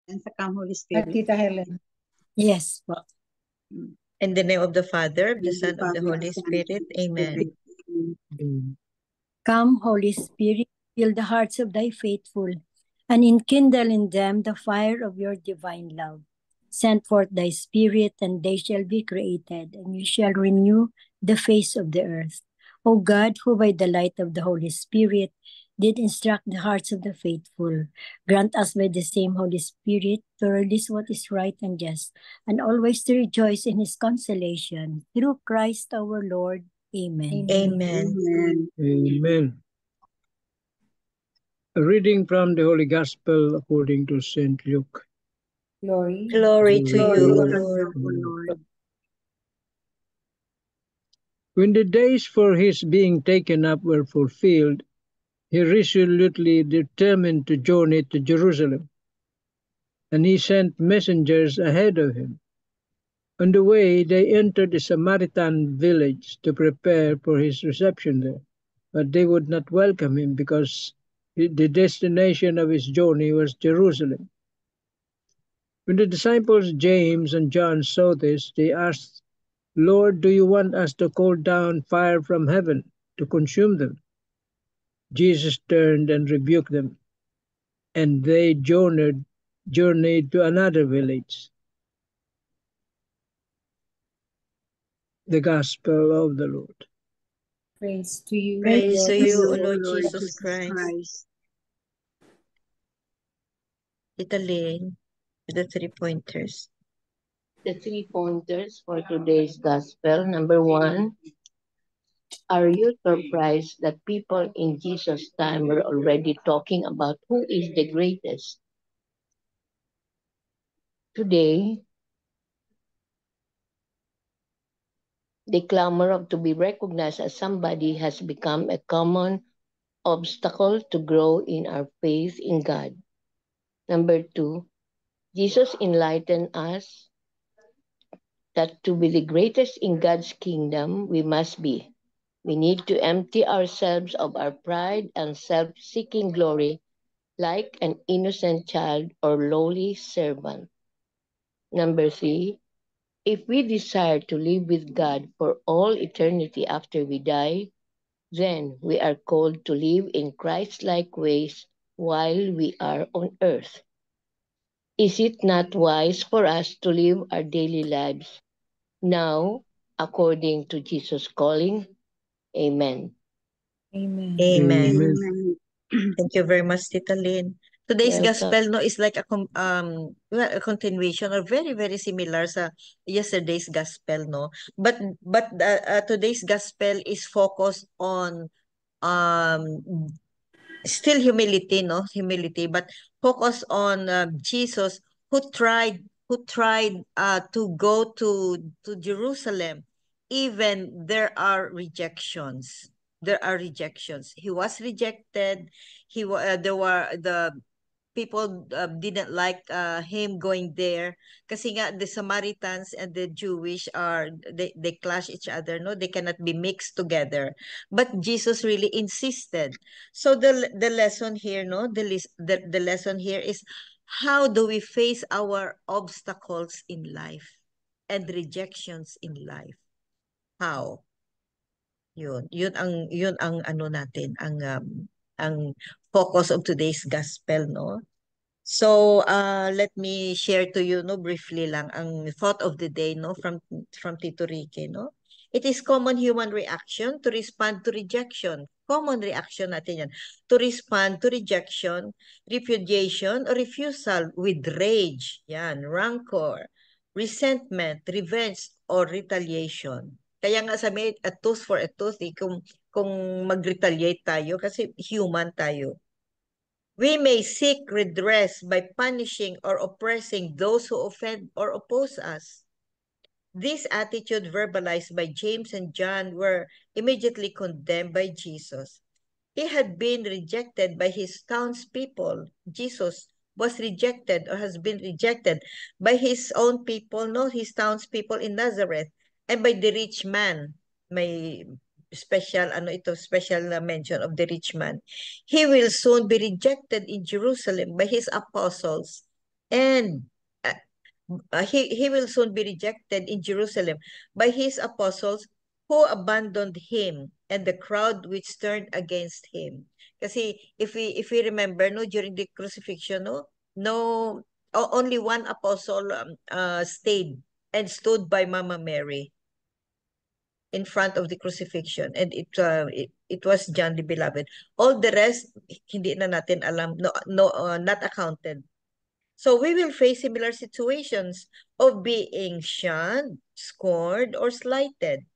And sa Come Holy Spirit. Tita Helen. Yes po. In the name of the Father, of the In Son, of the Father, Holy Son, Spirit. Amen. Come, Holy Spirit, fill the hearts of thy faithful, and enkindle in them the fire of your divine love. Send forth thy Spirit, and they shall be created, and you shall renew the face of the earth. O God, who by the light of the Holy Spirit did instruct the hearts of the faithful, grant us by the same Holy Spirit to release what is right and just, and always to rejoice in his consolation. Through Christ our Lord. Amen. Amen. Amen. Amen. A reading from the Holy Gospel according to St. Luke. Glory. Glory to you, O Glory to Lord. you, O Lord. When the days for his being taken up were fulfilled, he resolutely determined to journey to Jerusalem, and he sent messengers ahead of him. On the way, they entered a Samaritan village to prepare for his reception there, but they would not welcome him because the destination of his journey was Jerusalem. When the disciples James and John saw this, they asked, "Lord, do you want us to call down fire from heaven to consume them?" Jesus turned and rebuked them, and they journeyed to another village. The Gospel of the Lord. Praise to you, Praise to Lord. you, O O Lord Lord Jesus Christ. Tita Lynn, with the 3 pointers. The 3 pointers for today's gospel. Number 1, are you surprised that people in Jesus' time were already talking about who is the greatest? Today, the clamor of to be recognized as somebody has become a common obstacle to grow in our faith in God. Number 2, Jesus enlightened us that to be the greatest in God's kingdom, we need to empty ourselves of our pride and self-seeking glory like an innocent child or lowly servant. Number 3, if we desire to live with God for all eternity after we die, then we are called to live in Christ-like ways while we are on earth. Is it not wise for us to live our daily lives now according to Jesus' calling? Amen. Amen. Amen. Amen. Thank you very much, Tita Lynn. Today's Welcome. gospel no is like a a continuation or very similar sa yesterday's gospel no. But today's gospel is focused on still humility no, humility but focus on Jesus who tried to go to Jerusalem even there are rejections. He was rejected. There were the people didn't like him going there kasi nga the Samaritans and the Jewish they clash each other no, they cannot be mixed together, but Jesus really insisted. So the lesson here no, the lesson here is how do we face our obstacles in life and rejections in life. How? Yun ang ano natin, ang focus of today's gospel, no? So, let me share to you, no, briefly lang, ang thought of the day, no, from Tito Rique, no? It is common human reaction to respond to rejection. Common reaction natin yan. To respond to rejection, repudiation, or refusal with rage, yan, rancor, resentment, revenge, or retaliation. Kaya nga sabi, a tooth for a tooth, kung mag-retaliate tayo, kasi human tayo. We may seek redress by punishing or oppressing those who offend or oppose us. This attitude verbalized by James and John were immediately condemned by Jesus. He had been rejected by his townspeople. Jesus was rejected or has been rejected by his own people, no, his townspeople in Nazareth, and by the rich man. May special mention of the rich man. He will soon be rejected in Jerusalem by his apostles And he will soon be rejected in Jerusalem by his apostles who abandoned him and the crowd which turned against him. Kasi if we remember, no, during the crucifixion, only one apostle stayed and stood by Mama Mary in front of the crucifixion, and it was John the Beloved. All the rest hindi na natin alam, not accounted. So we will face similar situations of being shunned, scorned, or slighted.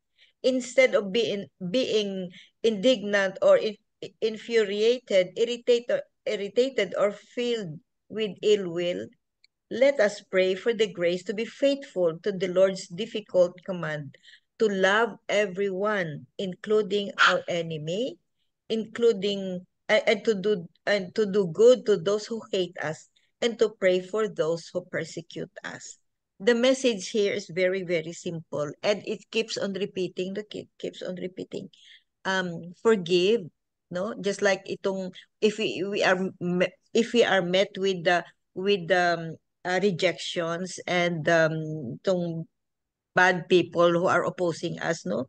Instead of being indignant or infuriated, irritated, or filled with ill will, let us pray for the grace to be faithful to the Lord's difficult command to love everyone, including our enemy, including and to do good to those who hate us, and to pray for those who persecute us. The message here is very, very simple, and it keeps on repeating. The kid keeps on repeating. Forgive, no? Just like itong if we are met with the rejections and itong bad people who are opposing us, no?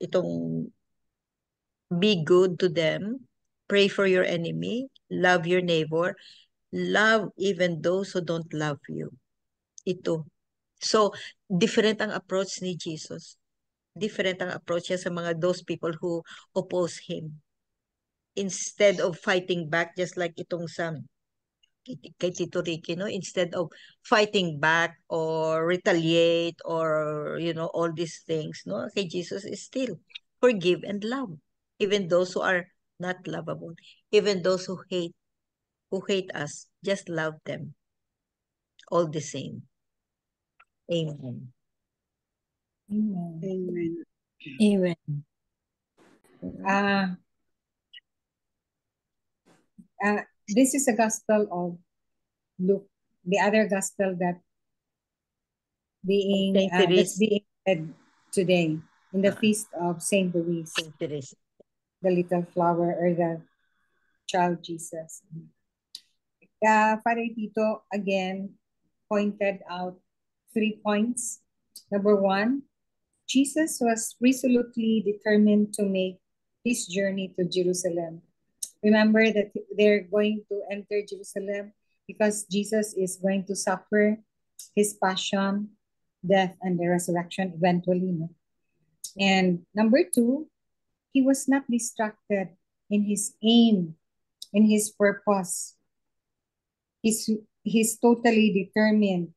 Itong be good to them, pray for your enemy, love your neighbor, love even those who don't love you. Ito. So, different ang approach ni Jesus. Different ang approach niya sa mga those people who oppose him. Instead of fighting back, just like itong kay Tito Ricky, no? Instead of fighting back or retaliate or, all these things, no? Kay Jesus is still forgive and love. Even those who are not lovable. Even those who hate us, just love them. All the same. Amen. Amen. Amen. This is a gospel of Luke, the other gospel that's being read today in the feast of Saint Louis, the little flower or the child Jesus. Father Tito again pointed out 3 points. Number 1, Jesus was resolutely determined to make his journey to Jerusalem. Remember that they're going to enter Jerusalem because Jesus is going to suffer his passion, death, and the resurrection eventually. No? And number 2, he was not distracted in his aim, in his purpose. He's totally determined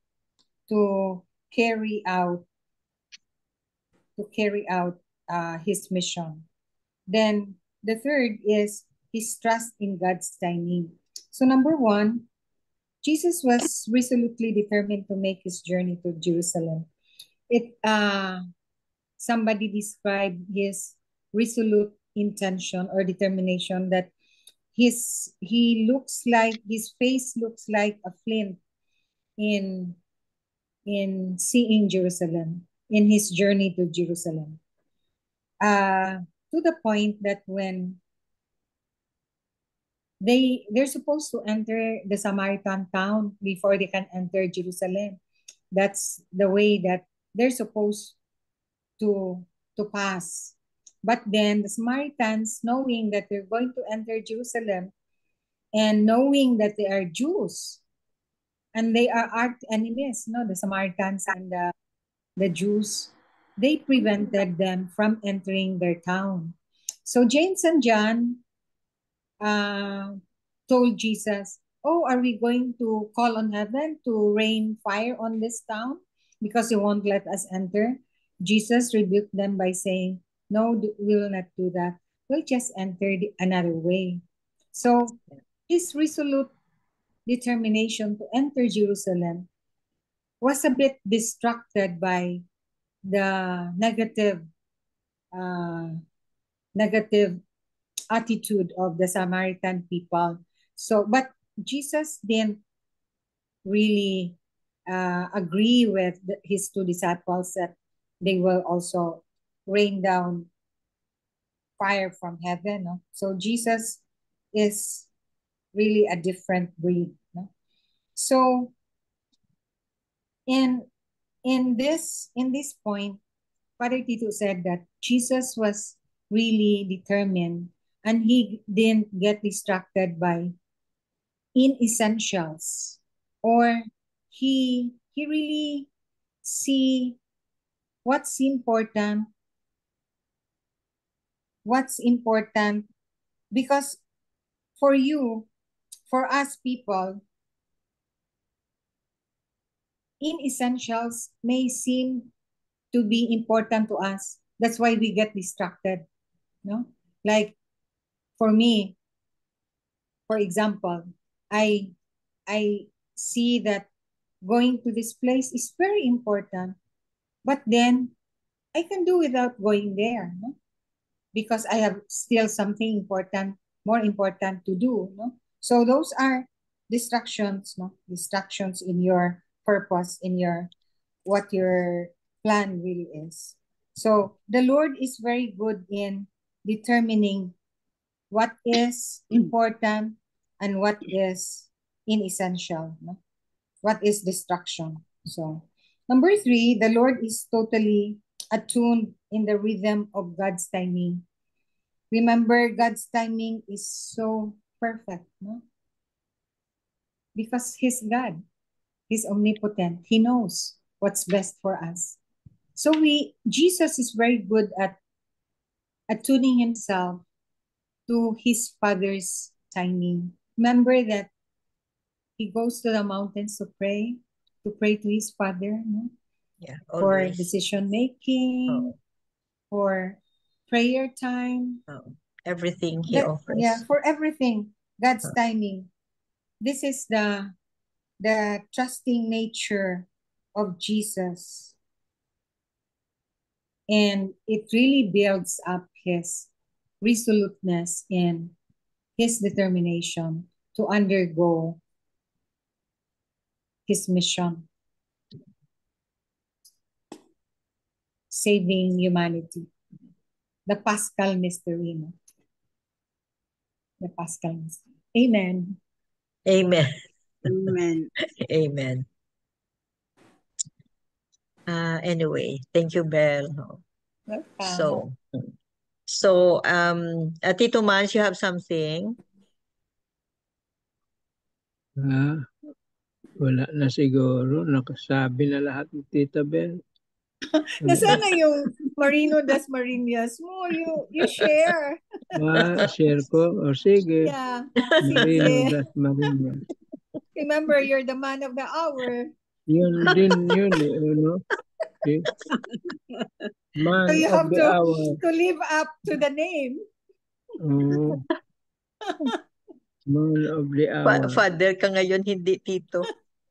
to carry out his mission. Then the third is his trust in God's timing. So number 1, Jesus was resolutely determined to make his journey to Jerusalem. Somebody described his resolute intention or determination that his face looks like a flint in seeing Jerusalem, in his journey to Jerusalem. To the point that when they're supposed to enter the Samaritan town before they can enter Jerusalem. That's the way that they're supposed to pass. But then the Samaritans, knowing that they're going to enter Jerusalem and knowing that they are Jews and they are arch enemies, the Samaritans and the Jews, they prevented them from entering their town. So James and John told Jesus, "Oh, are we going to call on heaven to rain fire on this town because you won't let us enter?" Jesus rebuked them by saying, "No, we will not do that. We'll just enter another way." So his resolute determination to enter Jerusalem was a bit distracted by the negative attitude of the Samaritan people. So, but Jesus didn't really agree with his 2 disciples that they will also rain down fire from heaven. No? So Jesus is really a different breed. No? So in this point, Father Tito said that Jesus was really determined and he didn't get distracted by inessentials, or he really see what's important because for us people, inessentials may seem to be important to us. That's why we get distracted. No? Like for me, for example, I see that going to this place is very important, but then I can do without going there, no? Because I have still something important, more important to do, no? So those are distractions, no? Distractions in your purpose, in your what your plan really is. So the Lord is very good in determining what is important and what is inessential, no? What is distraction. So number 3, the Lord is totally attuned in the rhythm of God's timing. Remember, God's timing is so perfect, no? Because He's God. He's omnipotent. He knows what's best for us. So Jesus is very good at attuning himself to his Father's timing. Remember that he goes to the mountains to pray to his Father, no? Yeah, For always. decision making, for prayer time. Everything he offers. Yeah, for everything, God's timing. This is the trusting nature of Jesus. And it really builds up his resoluteness and his determination to undergo his mission, saving humanity. The Paschal mystery, no? The Paschal mystery. Amen. Amen. Amen. Amen. Anyway, thank you, Belle. So, Tito Mans, you have something? Wala na siguro. Nakasabi na lahat ni Tita Belle. Nasaan na yung Marino das Marinas mo? You share. Share ko? O sige. Yeah. Marino Sige. das Marinas. Remember, you're the man of the hour. Yun din yun eh. Ano? Okay. Man So you of have the hour. to live up to the name. Oh. Man of the hour. Father ka ngayon, hindi tito.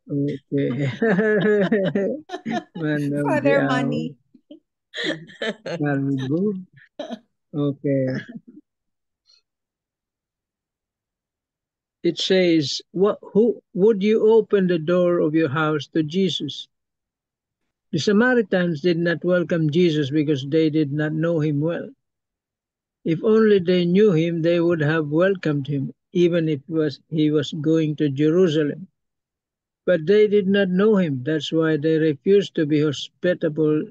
Okay. Man of Father the Money. Hour. Okay. It says, who would you open the door of your house to Jesus? The Samaritans did not welcome Jesus because they did not know him well. If only they knew him, they would have welcomed him, even if he was going to Jerusalem. But they did not know him. That's why they refused to be hospitable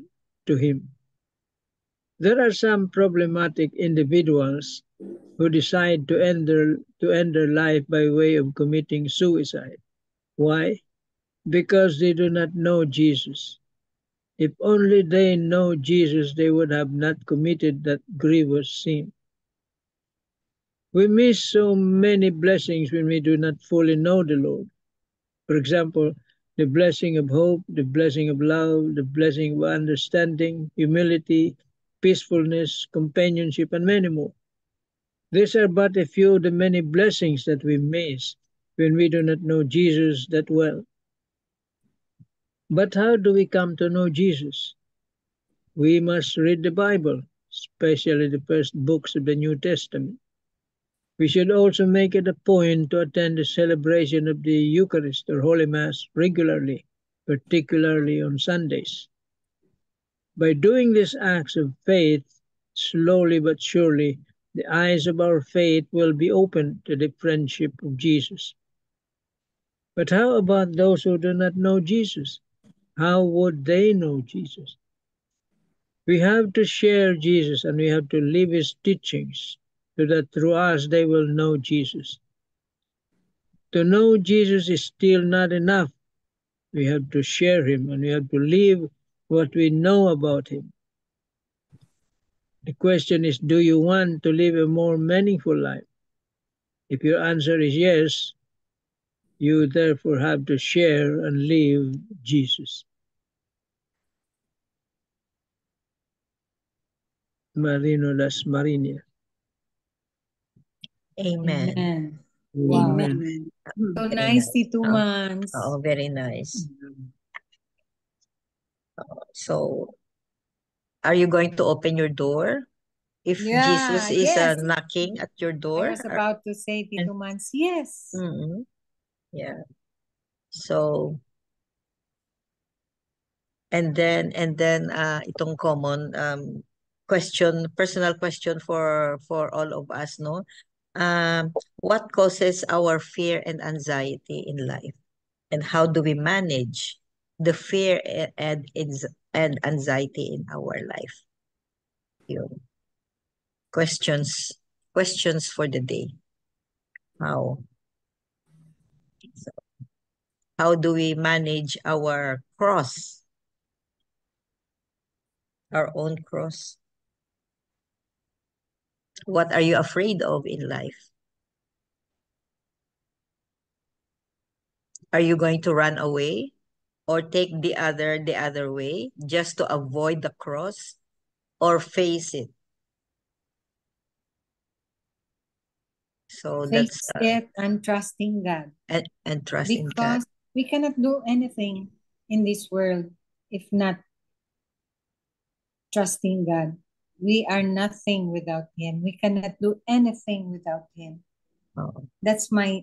to him. There are some problematic individuals who decide to end their life by way of committing suicide. Why? Because they do not know Jesus. If only they know Jesus, they would have not committed that grievous sin. We miss so many blessings when we do not fully know the Lord. For example, the blessing of hope, the blessing of love, the blessing of understanding, humility, peacefulness, companionship, and many more. These are but a few of the many blessings that we miss when we do not know Jesus that well. But how do we come to know Jesus? We must read the Bible, especially the first books of the New Testament. We should also make it a point to attend the celebration of the Eucharist or Holy Mass regularly, particularly on Sundays. By doing these acts of faith, slowly but surely, the eyes of our faith will be opened to the friendship of Jesus. But how about those who do not know Jesus? How would they know Jesus? We have to share Jesus and we have to live his teachings so that through us they will know Jesus. To know Jesus is still not enough. We have to share him and we have to live what we know about him. The question is, do you want to live a more meaningful life? If your answer is yes, you therefore have to share and live Jesus. Marino Las Marinas. Amen. Amen. Wow. Amen. So Very nice, nice. Tito Mans. Oh, very nice. So, are you going to open your door? If Jesus is yes. knocking at your I door? was about to say, Tito Mans, yes. Yeah. So, and then itong common question, personal question for all of us, no? What causes our fear and anxiety in life? And how do we manage the fear and anxiety in our life? Yun. Questions for the day. How? So, how do we manage our cross? Our own cross? What are you afraid of in life? Are you going to run away or take the other way just to avoid the cross or face it? So Face that's it and trusting God. and trust in God. Because we cannot do anything in this world if not trusting God. We are nothing without him. We cannot do anything without him. Oh, That's my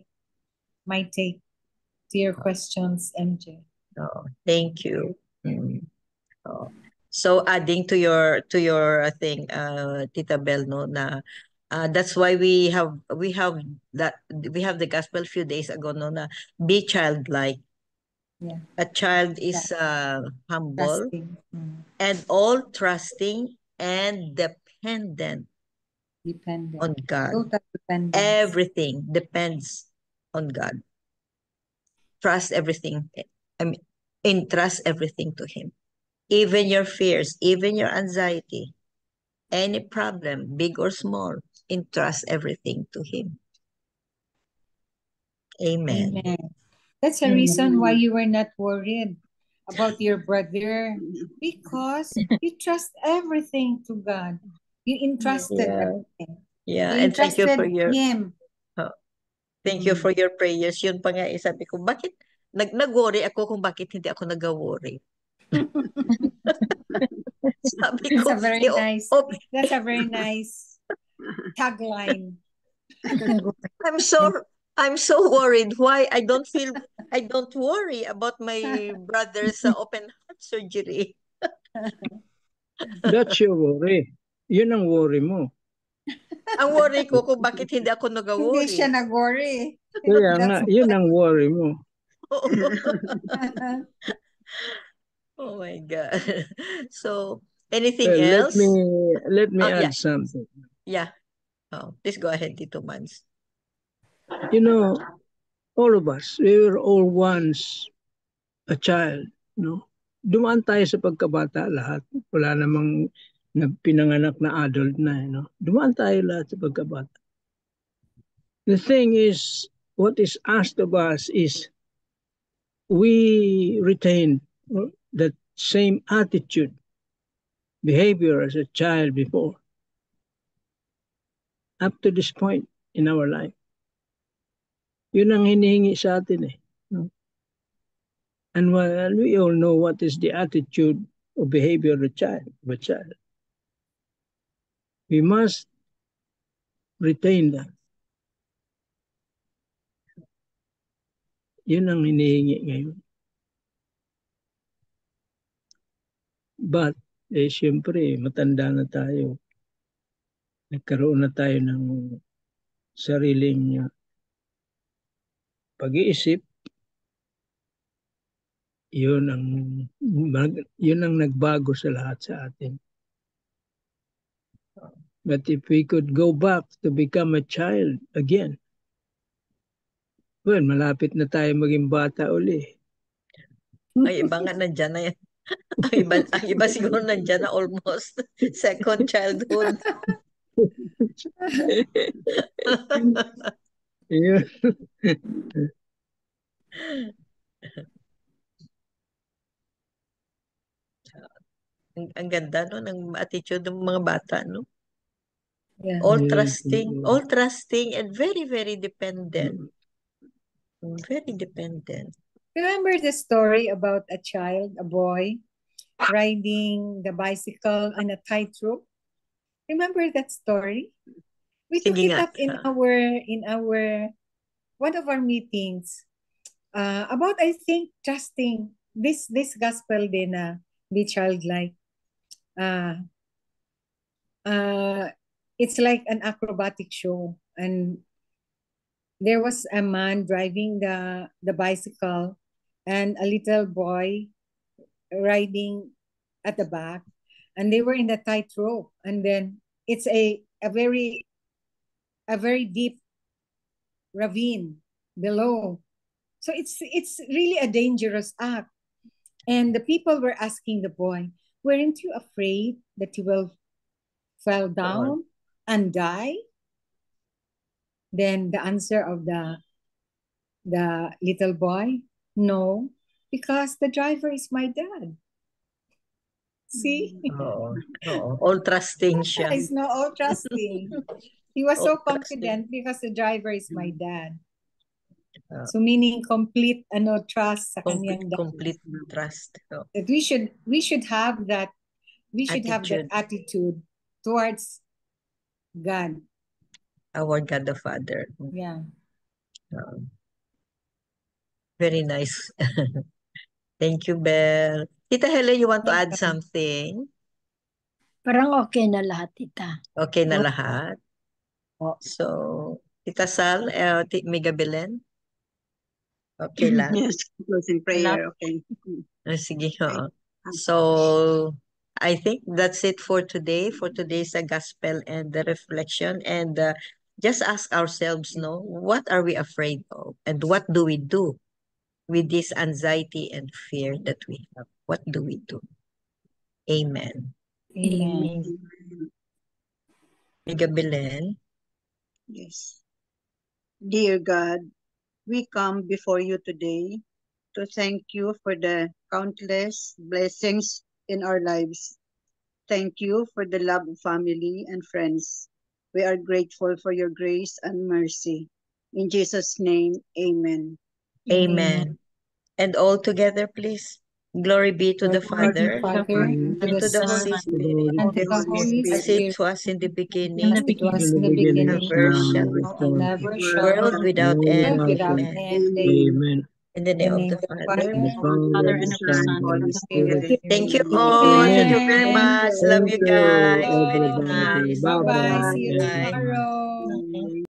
take to your questions, MJ. oh, thank you. Oh. So adding to your thing, Tita Bel, no, na that's why we have the gospel few days ago, no, na be childlike. Yeah. A child is humble Trusting. and all trusting and dependent on God. Total dependence. Everything depends on God. Trust everything. I mean, entrust everything to Him. Even your fears, even your anxiety, any problem, big or small, entrust everything to Him. Amen. Amen. That's a reason why you were not worried about your brother, because you trust everything to God. You entrusted everything. Yeah, You and thank you for entrusted him. thank you for your prayers. Yun pa nga, sabi ko, bakit nag-worry ako kung bakit hindi ako nag-worry? Sabi ko, That's a very nice tagline. I'm so worried. Why I don't worry about my brother's open heart surgery. That's your worry. Yun ang worry mo. Ang worry ko kung bakit hindi ako nag-worry. Hindi siya nag-worry. Kaya nga, yun ang worry mo. Oh my God. So, anything else? Let me add something. Yeah. Oh, please go ahead, Tito Mans. You know, all of us, we were all once a child, no? Dumaan tayo sa pagkabata lahat. Wala namang pinanganak na adult na, no? Dumaan tayo lahat sa pagkabata. The thing is, what is asked of us is we retain that same attitude, behavior as a child before, up to this point in our life. Yun ang hinihingi sa atin eh. No? And while we all know what is the attitude or behavior of a child, we must retain that. Yun ang hinihingi ngayon. But, siyempre, matanda na tayo. nagkaroon na tayo ng sariling pag-iisip, yun ang nagbago sa lahat sa atin. But if we could go back to become a child again, well, malapit na tayo maging bata uli. Ay, iba nga nandyan na yan. Ang iba siguro nandyan na almost second childhood. Yun. Ang ganda no ng attitude ng mga bata, no? Yeah. All Yes, trusting and very, very dependent. Very dependent. Remember the story about a child, a boy, riding the bicycle on a tightrope? Remember that story? We took Sige it nga. up in our one of our meetings about, I think, trusting this gospel din na be childlike. It's like an acrobatic show, and there was a man driving the bicycle and a little boy riding at the back, and they were in the tightrope, and then it's a very deep ravine below, so it's really a dangerous act. And the people were asking the boy, weren't you afraid that you will fall down and die? Then the answer of the little boy, no, because the driver is my dad. See? All trusting siya. It's not all trusting. He was so confident because the driver is my dad. So meaning complete trust sa kanyang dad. Complete trust. That we should have that have that attitude towards God. Our God the Father. Yeah. Very nice. Thank you, Belle. Tita Helen, you want to add something? Parang okay na lahat, tita. Okay na lahat? So, Tita Sal, Mega Belen? Okay lang? Yes, closing prayer, okay. Sige, So, I think that's it for today, for today's gospel and the reflection. And just ask ourselves, what are we afraid of? And what do we do with this anxiety and fear that we have? What do we do? Amen. Amen. Mega Belen? Yes. Dear God, we come before you today to thank you for the countless blessings in our lives. Thank you for the love of family and friends. We are grateful for your grace and mercy. In Jesus' name, amen. Amen. And all together, please. Glory be to the Father, and to the Holy Spirit, and to the Holy as it Spirit, was in the beginning, as it was in the beginning, never shall now and never shall world be, without end. without Amen. end. Amen. In the name of the Father. The Father, and the Son, and the Spirit. Thank you all. Thank you very Amen. much. Love Thank you guys. Very everybody. nice. Bye-bye. See you Bye. tomorrow.